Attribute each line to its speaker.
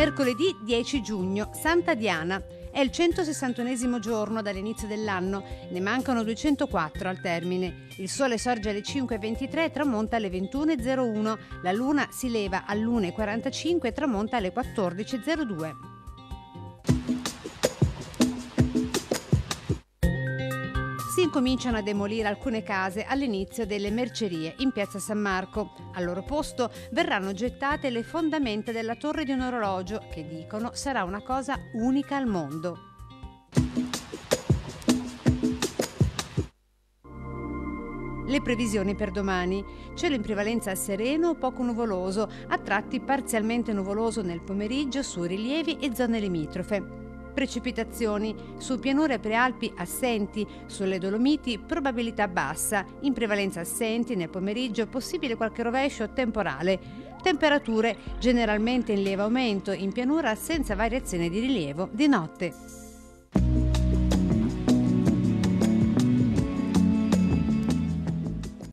Speaker 1: Mercoledì 10 giugno, Santa Diana. È il 161esimo giorno dall'inizio dell'anno, ne mancano 204 al termine. Il sole sorge alle 5:23 e tramonta alle 21:01. La luna si leva all'1:45 e tramonta alle 14:02. Si incominciano a demolire alcune case all'inizio delle mercerie in piazza San Marco. Al loro posto verranno gettate le fondamenta della torre di un orologio che dicono sarà una cosa unica al mondo. Le previsioni per domani: cielo in prevalenza sereno o poco nuvoloso, a tratti parzialmente nuvoloso nel pomeriggio su rilievi e zone limitrofe. Precipitazioni: su pianure e prealpi assenti, sulle Dolomiti probabilità bassa, in prevalenza assenti, nel pomeriggio possibile qualche rovescio temporale. Temperature generalmente in lieve aumento, in pianura senza variazione di rilievo di notte.